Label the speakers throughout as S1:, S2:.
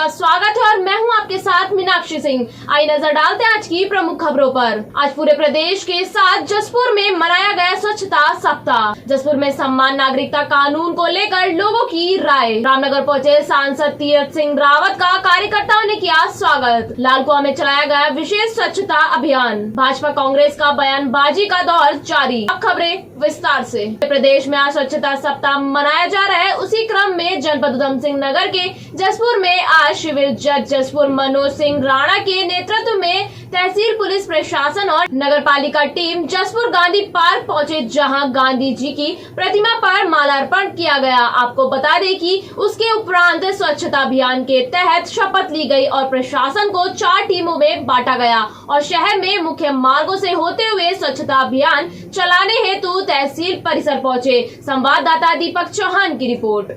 S1: आपका स्वागत है और मैं हूं आपके साथ मीनाक्षी सिंह। आइए नजर डालते हैं आज की प्रमुख खबरों पर। आज पूरे प्रदेश के साथ जसपुर में मनाया गया स्वच्छता सप्ताह। जसपुर में सम्मान नागरिकता कानून को लेकर लोगों की राय। रामनगर पहुंचे सांसद तीरथ सिंह रावत का कार्यकर्ताओं ने किया स्वागत। लालकुआं में चलाया गया विशेष स्वच्छता अभियान। भाजपा कांग्रेस का बयानबाजी का दौर जारी। अब खबरें विस्तार से। प्रदेश में आज स्वच्छता सप्ताह मनाया जा रहा है। उसी क्रम में जनपद उधम सिंह नगर के जसपुर में आज सिविल जज जसपुर मनोज सिंह राणा के नेतृत्व में तहसील पुलिस प्रशासन और नगर पालिका टीम जसपुर गांधी पार्क पहुंचे, जहां गांधी जी की प्रतिमा पर मालार्पण किया गया। आपको बता दें कि उसके उपरांत स्वच्छता अभियान के तहत शपथ ली गई और प्रशासन को 4 टीमों में बांटा गया और शहर में मुख्य मार्गों से होते हुए स्वच्छता अभियान चलाने हेतु तहसील परिसर पहुंचे। संवाददाता दीपक चौहान की रिपोर्ट।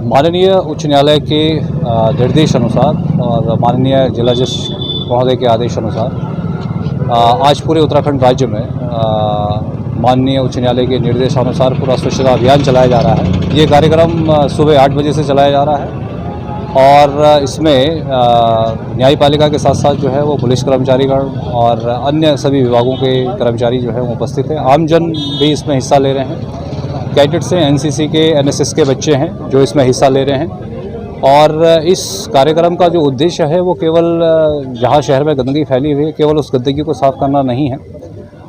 S2: माननीय उच्च न्यायालय के निर्देश अनुसार और माननीय जिला जज महोदय के आदेश अनुसार आज पूरे उत्तराखंड राज्य में माननीय उच्च न्यायालय के निर्देशानुसार पूरा स्वच्छता अभियान चलाया जा रहा है। ये कार्यक्रम सुबह 8 बजे से चलाया जा रहा है और इसमें न्यायपालिका के साथ साथ जो है वो पुलिस कर्मचारीगण और अन्य सभी विभागों के कर्मचारी जो है वो उपस्थित हैं। आमजन भी इसमें हिस्सा ले रहे हैं। कैडेट्स हैं, एनसीसी के, एनएसएस के बच्चे हैं जो इसमें हिस्सा ले रहे हैं। और इस कार्यक्रम का जो उद्देश्य है वो केवल जहाँ शहर में गंदगी फैली हुई है केवल उस गंदगी को साफ करना नहीं है,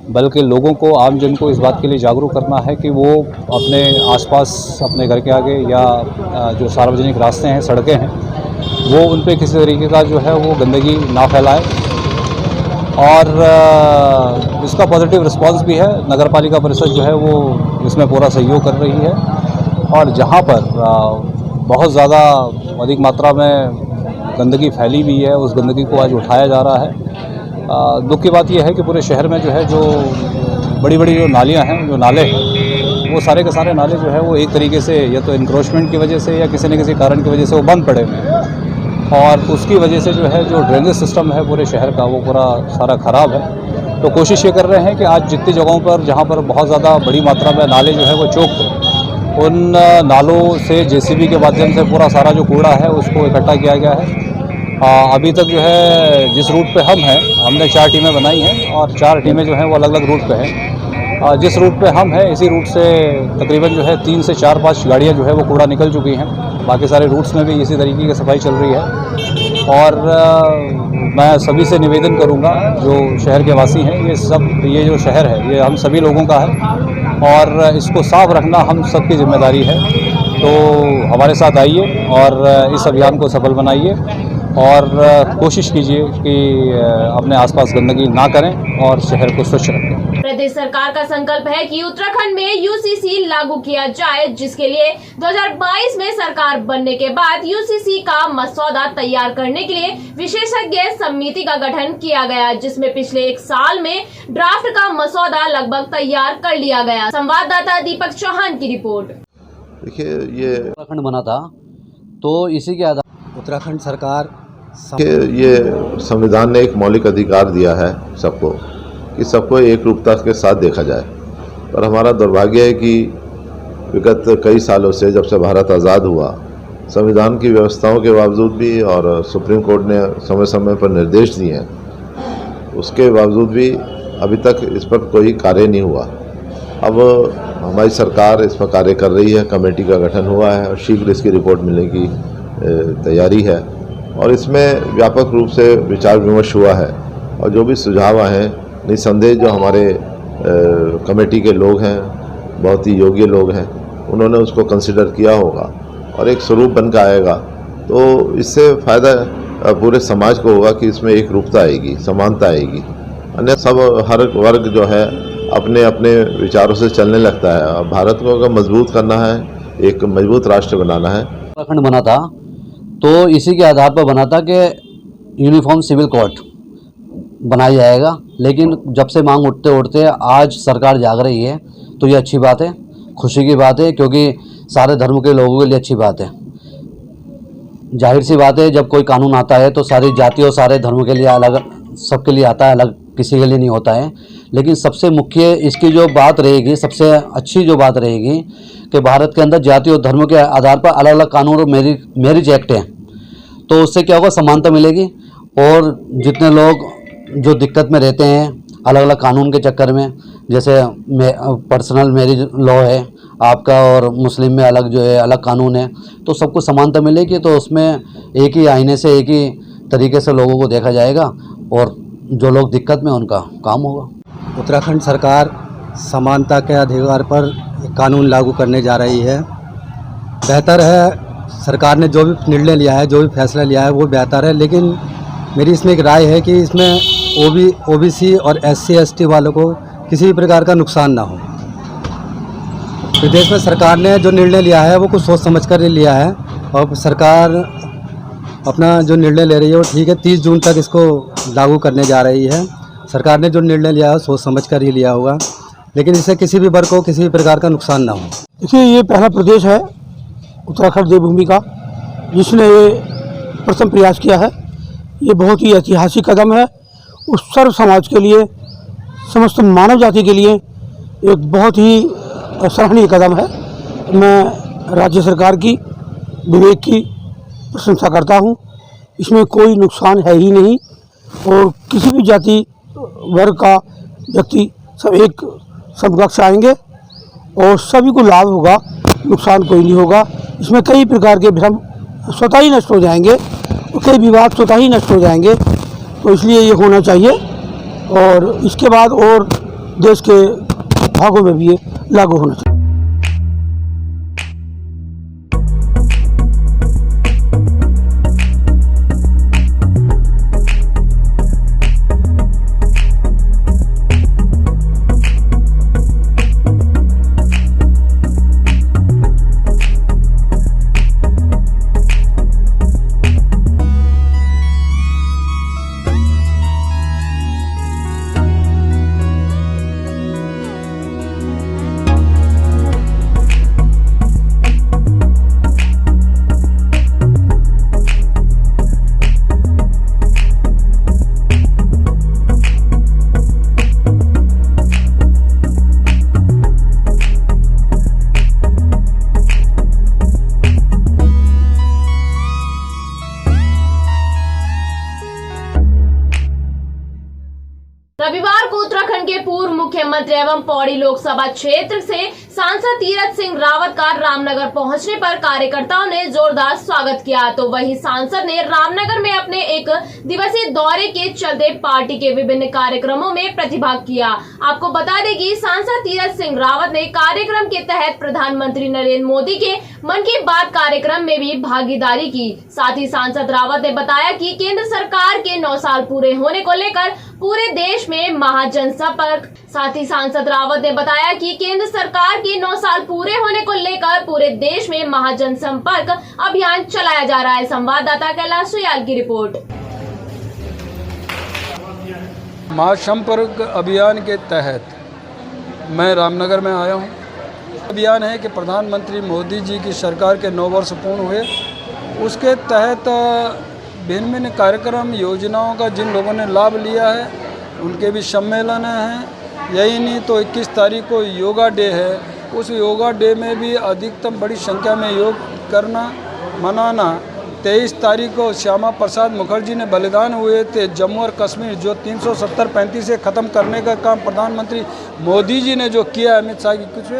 S2: बल्कि लोगों को, आमजन को इस बात के लिए जागरूक करना है कि वो अपने आसपास, अपने घर के आगे या जो सार्वजनिक रास्ते हैं, सड़कें हैं, वो उन पे किसी तरीके का जो है वो गंदगी ना फैलाए। और इसका पॉजिटिव रिस्पांस भी है। नगर पालिका परिषद जो है वो इसमें पूरा सहयोग कर रही है और जहाँ पर बहुत ज़्यादा अधिक मात्रा में गंदगी फैली हुई है उस गंदगी को आज उठाया जा रहा है। दुख की बात यह है कि पूरे शहर में जो है जो बड़ी बड़ी जो नालियाँ हैं, जो नाले हैं, वो सारे के सारे नाले जो है वो एक तरीके से या तो इंक्रोचमेंट की वजह से या किसी न किसी कारण की वजह से वो बंद पड़े हुए हैं और उसकी वजह से जो है जो ड्रेनेज सिस्टम है पूरे शहर का वो पूरा सारा ख़राब है। तो कोशिश ये कर रहे हैं कि आज जितनी जगहों पर जहाँ पर बहुत ज़्यादा बड़ी मात्रा में नाले जो है वो चौक थे, उन नालों से जेसीबी के माध्यम से पूरा सारा जो कूड़ा है उसको इकट्ठा किया गया है। अभी तक जो है जिस रूट पे हम हैं, हमने 4 टीमें बनाई हैं और 4 टीमें जो हैं वो अलग अलग रूट पे हैं। जिस रूट पे हम हैं इसी रूट से तकरीबन जो है 3 से 4-5 गाड़ियाँ जो है वो कूड़ा निकल चुकी हैं। बाकी सारे रूट्स में भी इसी तरीके की सफाई चल रही है और मैं सभी से निवेदन करूंगा जो शहर के वासी हैं, ये जो शहर है ये हम सभी लोगों का है और इसको साफ रखना हम सबकी जिम्मेदारी है। तो हमारे साथ आइए और इस अभियान को सफल बनाइए और कोशिश कीजिए कि अपने आसपास गंदगी ना करें और शहर को स्वच्छ रखें।
S1: प्रदेश सरकार का संकल्प है कि उत्तराखंड में यूसीसी लागू किया जाए, जिसके लिए 2022 में सरकार बनने के बाद यूसीसी का मसौदा तैयार करने के लिए विशेषज्ञ समिति का गठन किया गया, जिसमें पिछले 1 साल में ड्राफ्ट का मसौदा लगभग तैयार कर लिया गया। संवाददाता दीपक चौहान की रिपोर्ट।
S3: देखिए, ये
S4: उत्तराखंड बना था तो इसी के आधार उत्तराखंड सरकार
S3: ये संविधान ने एक मौलिक अधिकार दिया है सबको कि सबको एक रूपता के साथ देखा जाए। पर हमारा दुर्भाग्य है कि विगत कई सालों से, जब से भारत आज़ाद हुआ, संविधान की व्यवस्थाओं के बावजूद भी और सुप्रीम कोर्ट ने समय समय पर निर्देश दिए हैं, उसके बावजूद भी अभी तक इस पर कोई कार्य नहीं हुआ। अब हमारी सरकार इस पर कार्य कर रही है, कमेटी का गठन हुआ है और शीघ्र इसकी रिपोर्ट मिलने की तैयारी है और इसमें व्यापक रूप से विचार विमर्श हुआ है और जो भी सुझाव आए हैं, निसंदेह जो हमारे कमेटी के लोग हैं, बहुत ही योग्य लोग हैं, उन्होंने उसको कंसिडर किया होगा और एक स्वरूप बन कर आएगा। तो इससे फ़ायदा पूरे समाज को होगा कि इसमें एक रूपता आएगी, समानता आएगी। अन्य सब हर वर्ग जो है अपने अपने विचारों से चलने लगता है और भारत को अगर मजबूत करना है, एक मजबूत राष्ट्र बनाना है।
S4: उत्तराखंड बना था तो इसी के आधार पर बना था कि यूनिफॉर्म सिविल कोड बनाया जाएगा, लेकिन जब से मांग उठते उठते आज सरकार जाग रही है तो ये अच्छी बात है, खुशी की बात है, क्योंकि सारे धर्म के लोगों के लिए अच्छी बात है। जाहिर सी बात है, जब कोई कानून आता है तो सारी जाति और सारे धर्म के लिए अलग, सबके लिए आता है अलग किसी के लिए नहीं होता है। लेकिन सबसे मुख्य इसकी जो बात रहेगी, सबसे अच्छी जो बात रहेगी कि भारत के अंदर जाति और धर्म के आधार पर अलग अलग कानून और मैरिज एक्ट हैं, तो उससे क्या होगा, समानता मिलेगी। और जितने लोग जो दिक्कत में रहते हैं अलग अलग कानून के चक्कर में, जैसे पर्सनल मैरिज लॉ है आपका और मुस्लिम में अलग जो है अलग कानून है, तो सबको समानता मिलेगी। तो उसमें एक ही आईने से एक ही तरीके से लोगों को देखा जाएगा और जो लोग दिक्कत में उनका काम होगा।
S5: उत्तराखंड सरकार समानता के अधिकार पर कानून लागू करने जा रही है। बेहतर है, सरकार ने जो भी निर्णय लिया है, जो भी फैसला लिया है वो बेहतर है, लेकिन मेरी इसमें एक राय है कि इसमें ओबीसी और SC ST वालों को किसी भी प्रकार का नुकसान ना हो। प्रदेश में सरकार ने जो निर्णय लिया है वो कुछ सोच समझ कर ही लिया है और सरकार अपना जो निर्णय ले रही है वो ठीक है। 30 जून तक इसको लागू करने जा रही है। सरकार ने जो निर्णय लिया है सोच समझ कर ही लिया होगा, लेकिन इससे किसी भी वर्ग को किसी भी प्रकार का नुकसान ना हो।
S6: देखिए, ये पहला प्रदेश है उत्तराखंड देवभूमि का जिसने ये प्रथम प्रयास किया है। ये बहुत ही ऐतिहासिक कदम है। उस सर्व समाज के लिए, समस्त मानव जाति के लिए एक बहुत ही सराहनीय कदम है। मैं राज्य सरकार की विवेक की प्रशंसा करता हूँ। इसमें कोई नुकसान है ही नहीं और किसी भी जाति वर्ग का व्यक्ति सब एक समकक्ष आएंगे और सभी को लाभ होगा, नुकसान कोई नहीं होगा। इसमें कई प्रकार के भ्रम स्वतः ही नष्ट हो जाएंगे और कई विवाद स्वतः ही नष्ट हो जाएंगे। तो इसलिए ये होना चाहिए और इसके बाद और देश के भागों में भी ये लागू होना चाहिए।
S1: रविवार को उत्तराखंड के पूर्व मुख्यमंत्री एवं पौड़ी लोकसभा क्षेत्र से सांसद तीरथ सिंह रावत का रामनगर पहुंचने पर कार्यकर्ताओं ने जोरदार स्वागत किया। तो वहीं सांसद ने रामनगर में अपने एक दिवसीय दौरे के चलते पार्टी के विभिन्न कार्यक्रमों में प्रतिभाग किया। आपको बता दें कि सांसद तीरथ सिंह रावत ने कार्यक्रम के तहत प्रधानमंत्री नरेंद्र मोदी के मन की बात कार्यक्रम में भी भागीदारी की। साथ ही सांसद रावत ने बताया कि केंद्र सरकार के 9 साल पूरे होने को लेकर पूरे देश में महाजनसंपर्क। साथ ही सांसद रावत ने बताया कि केंद्र सरकार के 9 साल पूरे होने को लेकर पूरे देश में महाजनसंपर्क अभियान चलाया जा रहा है। संवाददाता कैलाश सुयाल की रिपोर्ट।
S7: महासंपर्क अभियान के तहत मैं रामनगर में आया हूँ। अभियान है कि प्रधानमंत्री मोदी जी की सरकार के 9 वर्ष पूर्ण हुए, उसके तहत भिन्न भिन्न कार्यक्रम योजनाओं का जिन लोगों ने लाभ लिया है उनके भी सम्मेलन हैं। यही नहीं तो 21 तारीख को योगा डे है, उस योगा डे में भी अधिकतम बड़ी संख्या में योग करना मनाना। 23 तारीख को श्यामा प्रसाद मुखर्जी ने बलिदान हुए थे जम्मू और कश्मीर, जो 370-35 से ख़त्म करने का काम प्रधानमंत्री मोदी जी ने जो किया अमित शाह की कुछ,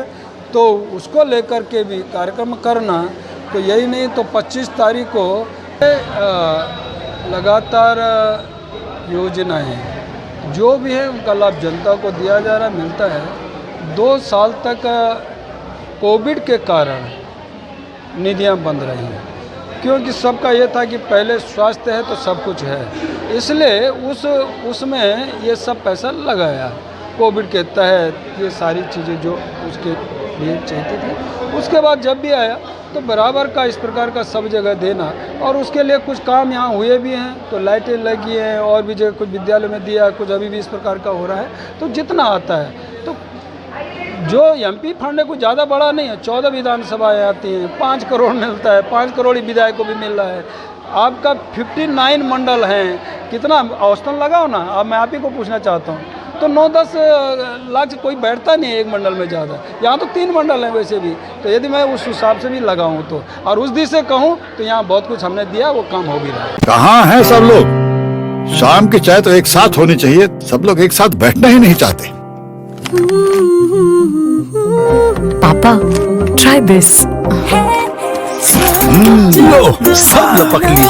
S7: तो उसको लेकर के भी कार्यक्रम करना। तो यही नहीं तो 25 तारीख को लगातार योजनाएं जो भी है उनका लाभ जनता को दिया जा रहा मिलता है। 2 साल तक कोविड के कारण निधियां बंद रही हैं, क्योंकि सबका ये था कि पहले स्वास्थ्य है तो सब कुछ है, इसलिए उसमें ये सब पैसा लगाया कोविड के तहत, ये सारी चीज़ें जो उसके लिए चाहती थी। उसके बाद जब भी आया तो बराबर का इस प्रकार का सब जगह देना, और उसके लिए कुछ काम यहाँ हुए भी हैं, तो लाइटें लगी हैं और भी जगह कुछ विद्यालय में दिया, कुछ अभी भी इस प्रकार का हो रहा है। तो जितना आता है तो जो MP फंड है कुछ ज़्यादा बड़ा नहीं है, 14 विधानसभाएँ आती हैं, 5 करोड़ मिलता है, 5 करोड़ ही विधायक को भी मिल रहा है। आपका 59 मंडल हैं, कितना औसतन लगाओ ना। अब मैं आप ही को पूछना चाहता हूँ, तो 9-10 लाख से कोई बैठता नहीं है एक मंडल में ज़्यादा। यहाँ तो 3 मंडल हैं वैसे भी, तो यदि मैं उस हिसाब से भी लगाऊँ तो, और उस दिश से कहूँ तो यहाँ बहुत कुछ हमने दिया, वो काम हो भी रहा है।
S8: कहाँ हैं सब लोग? शाम की चाय तो एक साथ होनी चाहिए, सब लोग एक साथ बैठना ही नहीं चाहते।
S9: पापा, try this.
S8: लो, सब लपक लिए।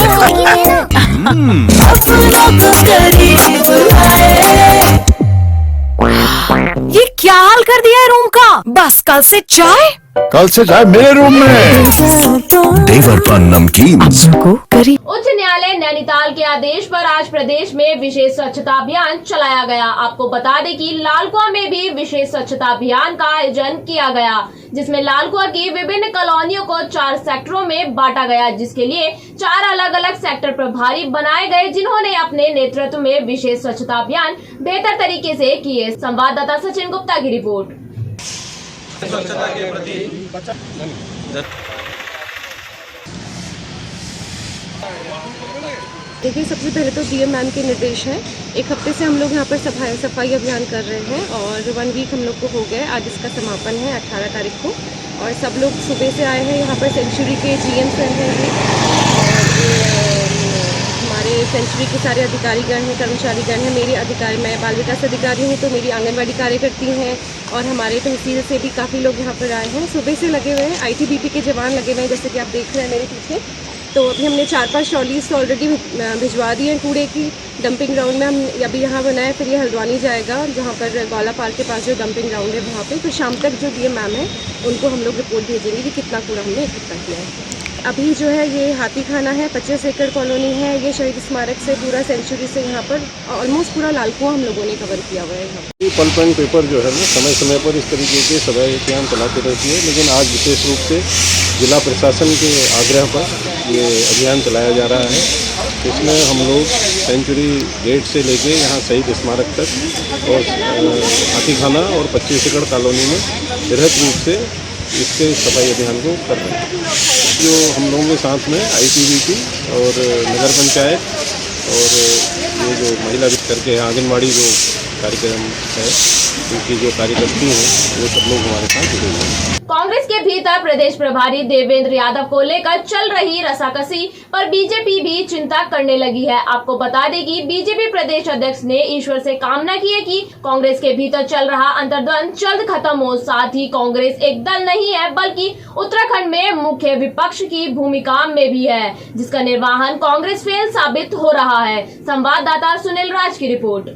S9: ये क्या हाल कर दिया है रूम का? बस कल से चाय
S8: मेरे रूम में। देवर पर नमकीन
S9: को करी।
S1: उच्च न्यायालय नैनीताल के आदेश पर आज प्रदेश में विशेष स्वच्छता अभियान चलाया गया। आपको बता दें कि लालकुआं में भी विशेष स्वच्छता अभियान का आयोजन किया गया, जिसमें लालकुआं की विभिन्न कॉलोनियों को 4 सेक्टरों में बांटा गया, जिसके लिए 4 अलग अलग सेक्टर प्रभारी बनाए गए, जिन्होंने अपने नेतृत्व में विशेष स्वच्छता अभियान बेहतर तरीके से किए। संवाददाता सचिन गुप्ता की रिपोर्ट।
S10: स्वच्छता के प्रति
S11: देखिए, सबसे पहले तो डीएम मैम के निर्देश हैं। 1 हफ्ते से हम लोग यहाँ पर सफाई अभियान कर रहे हैं और 1 वीक हम लोग को हो गया। आज इसका समापन है 18 तारीख को, और सब लोग सुबह से आए हैं। यहाँ पर सेंचुरी के जीएम सर हैं और हमारे सेंचुरी के सारे अधिकारीगण हैं, कर्मचारीगण हैं। मेरे अधिकारी, मैं बाल विकास अधिकारी हूँ, तो मेरी आंगनबाड़ी कार्यकर्ती हैं और हमारे तहसील से भी काफ़ी लोग यहाँ पर आए हैं। सुबह से लगे हुए हैं। आईटीबीपी के जवान लगे हुए हैं, जैसे कि आप देख रहे हैं मेरे पीछे। तो अभी हमने 4-5 ट्रॉलीज तो ऑलरेडी भिजवा दी हैं कूड़े की डंपिंग ग्राउंड में। हम अभी यहाँ बनाए, फिर ये हल्द्वानी जाएगा, जहाँ पर गौला पार्क के पास जो डंपिंग ग्राउंड है वहाँ पे। फिर शाम तक जो डीएम मैम है उनको हम लोग रिपोर्ट भेजेंगे कि कितना कूड़ा हमने इकट्ठा किया है। अभी जो है ये हाथी खाना है, 25 एकड़ कॉलोनी है, ये शहीद स्मारक से पूरा सेंचुरी से यहाँ पर ऑलमोस्ट पूरा लालकुआं हम लोगों ने कवर किया हुआ है। यहाँ
S12: पल्प एंड पेपर जो है ना, समय समय पर इस तरीके के सफाई अभियान चलाते रहती है, लेकिन आज विशेष रूप से जिला प्रशासन के आग्रह पर ये अभियान चलाया जा रहा है। इसमें हम लोग सेंचुरी गेट से लेके यहाँ शहीद स्मारक तक और हाथी खाना और 25 एकड़ कॉलोनी में बृहद रूप से इसके सफाई अभियान को कर रहे हैं। जो हम लोगों के साथ में आईटीबीपी और नगर पंचायत और ये जो महिला करके आंगनबाड़ी जो कार्यक्रम है, उनकी जो कार्यकर्ती हैं, वो सब लोग हमारे साथ जुड़े हुए हैं।
S1: कांग्रेस के भीतर प्रदेश प्रभारी देवेंद्र यादव को लेकर चल रही रसाकसी पर बीजेपी भी चिंता करने लगी है। आपको बता दें कि बीजेपी प्रदेश अध्यक्ष ने ईश्वर से कामना की है कि कांग्रेस के भीतर चल रहा अंतर्द्वंद जल्द खत्म हो। साथ ही कांग्रेस एक दल नहीं है, बल्कि उत्तराखंड में मुख्य विपक्ष की भूमिका में भी है, जिसका निर्वहन कांग्रेस फेल साबित हो रहा है। संवाददाता सुनील राज की रिपोर्ट।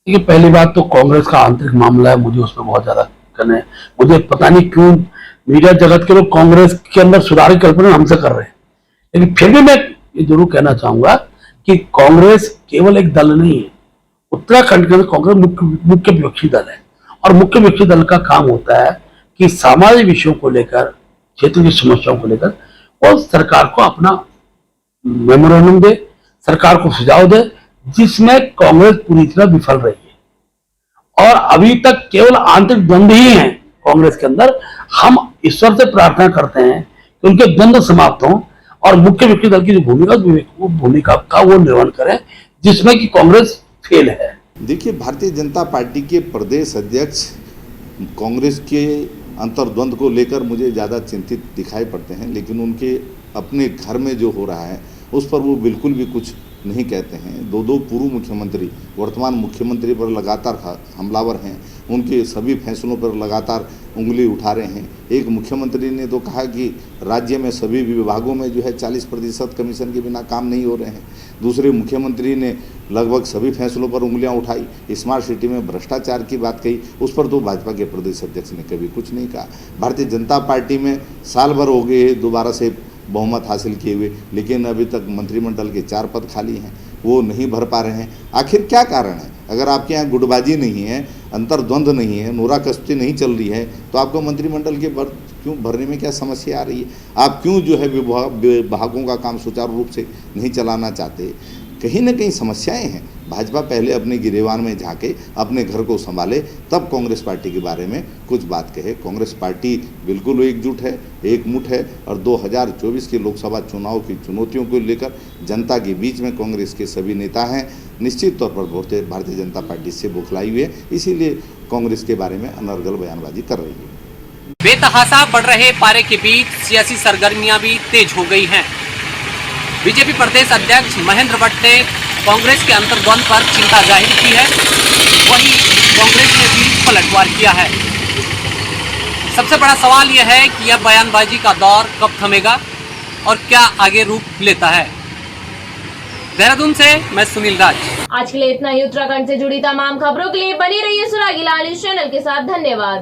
S13: देखिए, पहली बात तो कांग्रेस का आंतरिक मामला है, मुझे उस पर बहुत ज्यादा करना है। मुझे पता नहीं क्यों मीडिया जगत के लोग कांग्रेस के अंदर सुधार की कल्पना हमसे कर रहे हैं, लेकिन फिर भी मैं ये जरूर कहना चाहूंगा कि कांग्रेस केवल एक दल नहीं है। उत्तराखंड के अंदर कांग्रेस मुख्य विपक्षी दल है, और मुख्य विपक्षी दल का काम होता है कि सामाजिक विषयों को लेकर, क्षेत्र की समस्याओं को लेकर वो सरकार को अपना मेमोरेंडम दे, सरकार को सुझाव दे, जिसमें कांग्रेस पूरी तरह विफल रही है। और अभी तक केवल आंतरिक द्वंद्व ही है कांग्रेस के अंदर। हम ईश्वर से प्रार्थना करते हैं कि उनके द्वंद्व समाप्त हों और मुख्य विपक्षी दल की जो भूमिका का वो निर्वहन करें, जिसमें कि कांग्रेस फेल है।
S14: देखिए, भारतीय जनता पार्टी के प्रदेश अध्यक्ष कांग्रेस के अंतर्द्वंद को लेकर मुझे ज़्यादा चिंतित दिखाई पड़ते हैं, लेकिन उनके अपने घर में जो हो रहा है उस पर वो बिल्कुल भी कुछ नहीं कहते हैं। 2 पूर्व मुख्यमंत्री वर्तमान मुख्यमंत्री पर लगातार हमलावर हैं, उनके सभी फैसलों पर लगातार उंगली उठा रहे हैं। एक मुख्यमंत्री ने तो कहा कि राज्य में सभी विभागों में जो है 40% कमीशन के बिना काम नहीं हो रहे हैं। दूसरे मुख्यमंत्री ने लगभग सभी फैसलों पर उंगलियां उठाई। स्मार्ट सिटी में भ्रष्टाचार की बात कही, उस पर तो भाजपा के प्रदेश अध्यक्ष ने कभी कुछ नहीं कहा। भारतीय जनता पार्टी में साल भर हो गए दोबारा से बहुमत हासिल किए हुए, लेकिन अभी तक मंत्रिमंडल के 4 पद खाली हैं, वो नहीं भर पा रहे हैं। आखिर क्या कारण है? अगर आपके यहाँ गुटबाजी नहीं है, अंतर्द्वंद नहीं है, नोरा कश्ती नहीं चल रही है, तो आपको मंत्रिमंडल के क्यों भरने में क्या समस्या आ रही है? आप क्यों जो है विभागों का काम सुचारू रूप से नहीं चलाना चाहते? कहीं ना कहीं समस्याएं हैं। भाजपा पहले अपने गिरेबान में झांके, अपने घर को संभाले, तब कांग्रेस पार्टी के बारे में कुछ बात कहे। कांग्रेस पार्टी बिल्कुल एकजुट है, एकमुठ है और 2024 के लोकसभा चुनाव की चुनौतियों को लेकर जनता के बीच में कांग्रेस के सभी नेता हैं निश्चित तौर पर भारतीय जनता पार्टी से बौखलाई हुई है, इसीलिए कांग्रेस के बारे में अनर्गल बयानबाजी कर रही है।
S15: बेतहासा बढ़ रहे पारे के बीच सियासी सरगर्मियां भी तेज हो गई हैं। बीजेपी प्रदेश अध्यक्ष महेंद्र भट्ट ने कांग्रेस के अंतर्द्वंद पर चिंता जाहिर की है, वहीं कांग्रेस ने भी पलटवार किया है। सबसे बड़ा सवाल यह है कि यह बयानबाजी का दौर कब थमेगा और क्या आगे रूप लेता है। देहरादून से मैं सुनील राज।
S1: आज के लिए इतना ही। उत्तराखंड से जुड़ी तमाम खबरों के लिए बनी रहिए सुरागी लाल इस चैनल के साथ। धन्यवाद।